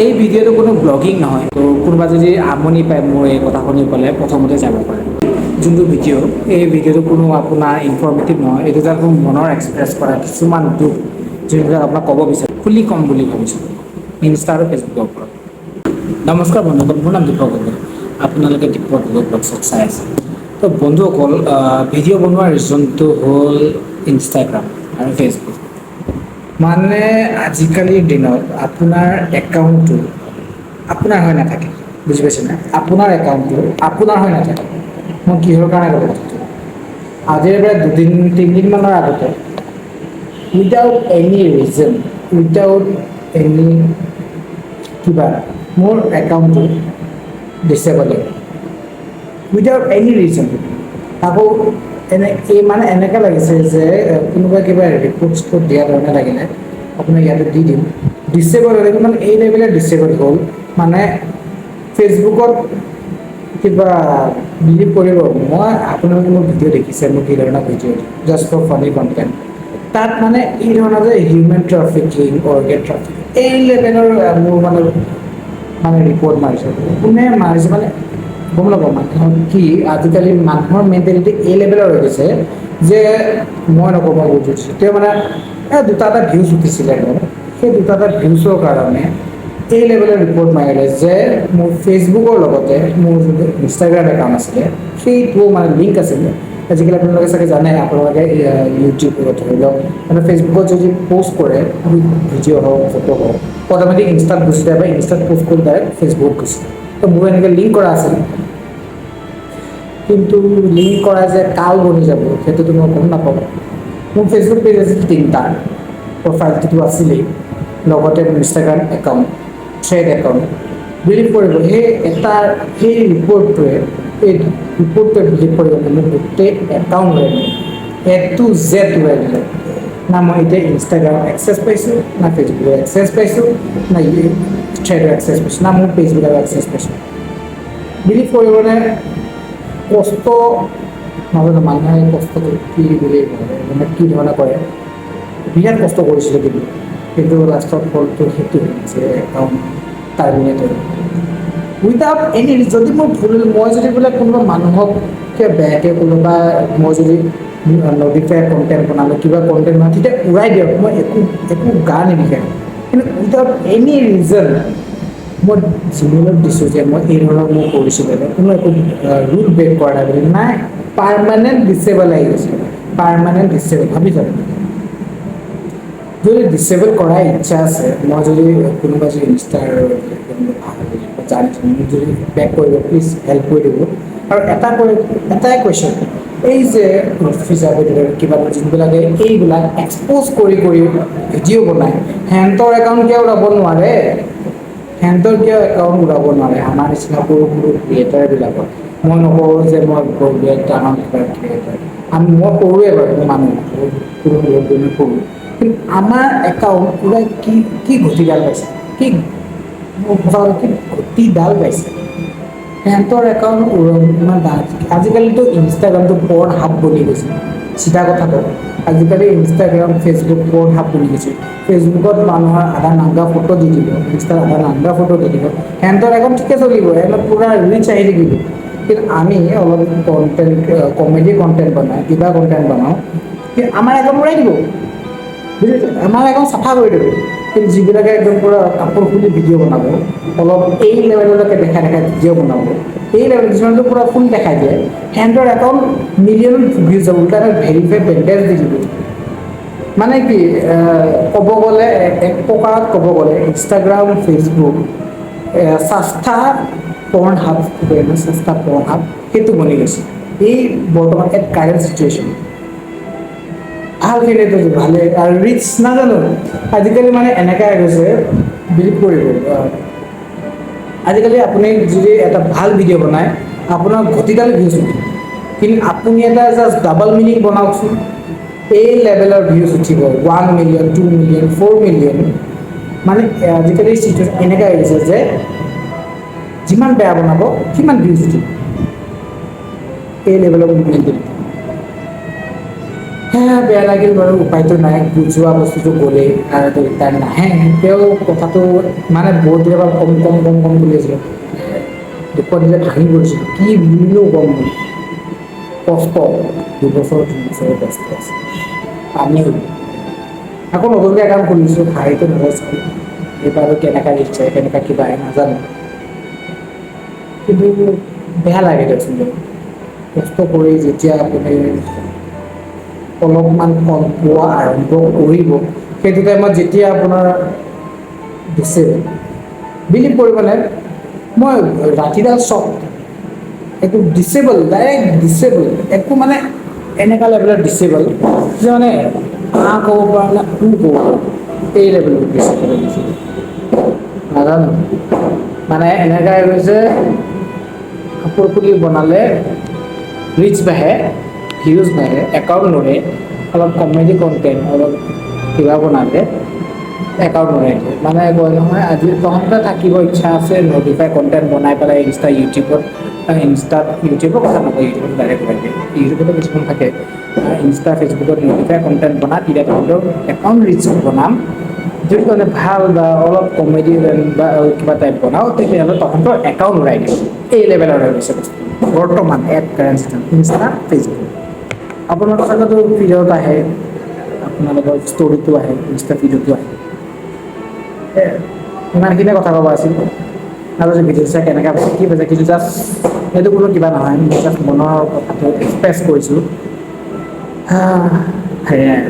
এই ভিডিঅ'টো কোনো ব্লগিং নহয়, তো কোনোবা যদি আমনি পায় মোৰ এই কথা শুনি পেলাই প্ৰথমতে যাব পাৰে। যোনটো ভিডিঅ' এই ভিডিঅ'টো কোনো আপোনাৰ ইনফৰ্মেটিভ নহয়, এইটো যে মোৰ মনৰ এক্সপ্ৰেছ কৰা কিছুমান দুখ যোনবিলাক আপোনাক ক'ব বিচাৰোঁ, খুলি ক'ম বুলি ভাবিছোঁ ইনষ্টা আৰু ফেচবুকৰ ওপৰত। নমস্কাৰ বন্ধুসকল, মোৰ নাম দীপক গগৈ, আপোনালোকে দীপক গগৈ ব্লগছত চাই আছে। তো বন্ধুসকল, ভিডিঅ' বনোৱাৰ ৰিজনটো হ'ল ইনষ্টাগ্ৰাম আৰু ফেচবুক। মানে আজিকালিৰ দিনত আপোনাৰ একাউণ্টটো আপোনাৰ হৈ নাথাকে, বুজি পাইছেনে? আপোনাৰ একাউণ্টটো আপোনাৰ হৈ নাথাকে। মই কিহৰ কাৰণে ক'লো কথাটো, আজিৰ পৰা তিনিদিনমানৰ আগতে without any reason, without any কিবা মোৰ একাউণ্টটো ডিচেবল হ'ল, উইদাউট এনি ৰিজন। আকৌ মানে এনেকুৱা লাগিছে যে কোনোবা কিবা ৰিপৰ্ট দিয়াৰ ধৰণে লাগিলে, আপোনাক ইয়াতে দি দিম ডিচেবল হৈ গ'ল। মানে এই লেভেলত ডিচেবল হ'ল, মানে ফেচবুকত কিবা বিলিভ কৰিব, মই আপোনালোকে মোৰ ভিডিঅ' দেখিছে, মোৰ কি ধৰণৰ video' just for funny content. তাত মানে এই ধৰণৰ যে হিউমেন ট্ৰাফিকিং, অৰ্গেন ট্ৰাফিকিং এই লেভেলৰ মোৰ মানে ৰিপৰ্ট মাৰিছে। কোনে মাৰিছে মানে গম নাপাওঁ। মানুহৰ কি আজিকালি মানুহৰ মেণ্টেলিটি এই লেভেলৰ হৈ গৈছে যে মই নকওঁ, মই বুজিছোঁ তেওঁ মানে দুটা এটা ভিউজ উঠিছিলে, সেই দুটা এটা ভিউজৰ কাৰণে এই লেভেলৰ ৰিপৰ্ট মাৰিলে যে মোৰ ফেচবুকৰ লগতে মোৰ যোনটো ইনষ্টাগ্ৰাম একাউণ্ট আছিলে সেইটো মানে লিংক আছিলে। আজিকালি আপোনালোকে চাগে জানে, আপোনালোকে ইউটিউবত ধৰি লওক মানে ফেচবুকত যদি প'ষ্ট কৰে ভিডিঅ' হওক, ফটো হওক, অট'মেটিক ইনষ্টাত গুচি যায় বা ইনষ্টাত প'ষ্ট কৰি ডাইৰেক্ট ফেচবুকত গুচি যায়। তো মোৰ এনেকৈ লিংক কৰা আছিল, কিন্তু লিংক কৰা যে কাল বনি যাব সেইটোতো মই গম নাপাওঁ। মোৰ ফেচবুক পেজ আছিল তিনিটা, প্ৰফাইলটোতো আছিলেই, লগতে Instagram account, thread account. Believe কৰিব সেই ৰিপৰ্টটোৱে বিলিভ কৰিব মোক গোটেই একাউণ্ট উৰাই দিলে, এ টু জেড উৰাই দিলে। না মই এতিয়া ইনষ্টাগ্ৰাম এক্সেছ পাইছোঁ, না ফেচবুকৰ এক্সেছ পাইছোঁ, না থ্ৰেডৰ এক্সেছ পাইছোঁ, না মোৰ পেজবিলাকৰ এক্সেছ পাইছোঁ। বিলিভ কৰিবনে? কষ্ট নাজানো মানুহে কষ্টটো কি বুলি মানে কি ধৰণে কৰে, বিৰাট কষ্ট কৰিছিলোঁ কিন্তু লাষ্টত ফলটো সেইটো যে একাউণ্ট টাৰ্মিনেট হ'ল উইদাউট এনি। যদি মোৰ ভুল, মই যদি বোলে কোনোবা মানুহক কিবা বেয়াকৈ ক'লোঁ বা মই যদি নডিফাই কণ্টেণ্ট বনালোঁ, কিবা কণ্টেণ্ট বনালোঁ, তেতিয়া উৰাই দিয়ক, মই একো গা নিবিষায়। কিন্তু উইদাউট এনি ৰিজন মই জিমেইলত দিছোঁ যে মই এই ধৰণৰ মই কৰিছিলোঁ, কোনো একো ৰুল ব্ৰেক কৰা নাই বুলি। নাই, পাৰ্মানেণ্ট ডিচেবল আহি গৈছে, পাৰ্মানেণ্ট ডিচেবল। ভাবি যাব, যদি ডিচেবল কৰাৰ ইচ্ছা আছে, মই যদি কোনোবা যদি ইনষ্টাৰ জানিছোঁ মোক যদি বেক কৰিব, প্লিজ হেল্প কৰি দিব। আৰু এটাই কুৱেশ্যন, এই যে কিবা যোনবিলাকে এইবিলাক এক্সপ'জ কৰি ভিডিঅ' বনায়, সিহঁতৰ একাউণ্ট কিয় ওলাব নোৱাৰে? সিহঁতৰ কিয় একাউণ্ট ওলাব নোৱাৰে? আমাৰ নিচিনা সৰু সৰু ক্ৰিয়েটাৰবিলাকৰ। মই নকওঁ যে মই ডাঙৰ ক্ৰিয়েটাৰ, মই কৰোঁৱে বাৰু, মানুহ কৰোঁ, কিন্তু আমাৰ একাউণ্ট ওলাই কি গতিডাল পাইছে, কি গতিডাল পাইছে? সিহঁতৰ একাউণ্ট ইমান ডাঙৰ। আজিকালিতো ইনষ্টাগ্ৰামটো পৰ্ণ হাব বনি গৈছে, চিধা কথা কওঁ। আজিকালি ইনষ্টাগ্ৰাম, ফেচবুক পৰ্ণ হাব বনি গৈছে। ফেচবুকত মানুহৰ আধা নাংগা ফটো দি দিব, ইনষ্টাত আধা নাংগা ফটো দি দিব, সিহঁতৰ একাউণ্ট ঠিকে চলিব, সিহঁতৰ পূৰা ৰিচ আহি থাকিব। কিন্তু আমি অলপ কণ্টেণ্ট, কমেডি কণ্টেণ্ট বনাওঁ, কিবা কণ্টেণ্ট বনাওঁ, কিন্তু আমাৰ একাউণ্ট উৰাই দিব, বুজিছে? আমাৰ একাউণ্ট চাফা কৰি দিব। কিন্তু যিবিলাকে একদম পূৰা কাপোৰ খুলি ভিডিঅ' বনাব, অলপ এই লেভেললৈকে দেখাই ভিডিঅ' বনাব, এই লেভেল যিমানটো পূৰা ফুল দেখাই দিয়ে, সিহঁতৰ একাউণ্ট মিলিয়নত ভিউজ যাব, উল্টাকৈ ভেৰিফাই বেণ্ডেজ দি দিব। মানে কি ক'ব গ'লে, এক প্ৰকাৰত ক'ব গ'লে ইনষ্টাগ্ৰাম, ফেচবুক সস্তা পৰ্ণ হাব, সস্তা পৰ্ণ হাব সেইটো বনি গৈছে এই বৰ্তমান এক কাৰেণ্ট চিটুৱেশ্যন। ভালখিনিতো ভালে আৰু ৰিচ নাজানো, আজিকালি মানে এনেকৈ হৈ গৈছে, বিলিভ কৰিব। আজিকালি আপুনি যদি এটা ভাল ভিডিঅ' বনায়, আপোনাৰ ঘটিডাল ভিউজ উঠিব, কিন্তু আপুনি এটা জাষ্ট ডাবল মিনিং বনাওকচোন, এই লেভেলৰ ভিউজ উঠিব, 1 মিলিয়ন, 2 মিলিয়ন, 4 মিলিয়ন। মানে আজিকালি চিটুৱেশ্যন এনেকৈ হৈ গৈছে যে যিমান বেয়া বনাব সিমান ভিউজ উঠিব, এই লেভেলৰ মেণ্টেলিটি। সেয়া বেয়া লাগিল বাৰু, উপায়তো নাই, বুজোৱা বস্তুটো গ'লেই আৰু তাই নাহে। তেওঁ কথাটো মানে বহুত দিনৰ পৰা কম বুলি আছিলোঁ, দুপৰ দিলে ভাঙি পৰিছিলোঁ, কি বুলিও গম কষ্ট 2 বছৰ 3 বছৰৰ কষ্ট আছে, পানী আকৌ নতুনকৈ একাউণ্ট খুলিছোঁ, ভাইটো নকৈছিল এইবাৰ কেনেকা দিছে কেনেকা কিবা নাজানো, কিন্তু বেয়া লাগে দিয়কচোন। কষ্ট কৰি যেতিয়া আপুনি অলপমান কম পোৱা আৰম্ভ কৰিব, সেইটো টাইমত যেতিয়া আপোনাৰ দিছে, বিলিভ কৰিবনে মই ৰাতিডাল চক, এইটো ডিচেবল ডাইৰেক্ট ডিচেবল, একো মানে এনেকুৱা লেভেলত ডিচেবল যে মানে ক'ব পৰা নাই, ক'ব পৰা এই লেভেলত ডিচেবল নাজানো, মানে এনেকা হৈ গৈছে কাপোৰ খুলি বনালে ৰিচ বাঢ়ে, ভিউজ বাঢ়ে, একাউণ্ট নৰে, অলপ কমেডি কণ্টেণ্ট অলপ কিবা বনালে একাউণ্ট নৰে, মানে কয় নহয় আজি তহঁতৰ থাকিব ইচ্ছা আছে মডিফাই কণ্টেণ্ট বনাই পেলাই ইউটিউবৰ কথা নকয়, ইউটিউবত ডাইৰেক্ট ওলাই দিয়ে, ইউটিউবতো কিছুমান থাকে ইনষ্টা ফেচবুকত মডিফাই কণ্টেণ্ট বনাই তেতিয়া তহঁতৰ একাউণ্ট ৰিচ বনাম, যদি তহঁতে ভাল বা অলপ কমেডি বা কিবা টাইপ বনাওঁ তেতিয়াহ'লে তহঁতৰ একাউণ্ট উৰাই দিম, এই লেভেলৰ হৈ গৈছে বস্তু বৰ্তমান এড কাৰেণ্ট ইনষ্টা ফেচবুক। আপোনালোকৰ চাগেতো ভিডিঅ'ত আহে, আপোনালোকৰ ষ্টৰিটো আহে, ইনষ্টা ভিডিঅ'টো আহে, ইমানখিনিয়ে কথা ক'ব আছিল আৰু যে ভিডিঅ' চাই কেনেকৈ পাইছে কি পাইছে, কিন্তু জাষ্ট সেইটো কোনো কিবা নহয়, মই জাষ্ট মনৰ কথাটো এক্সপ্ৰেছ কৰিছোঁ, সেয়াই।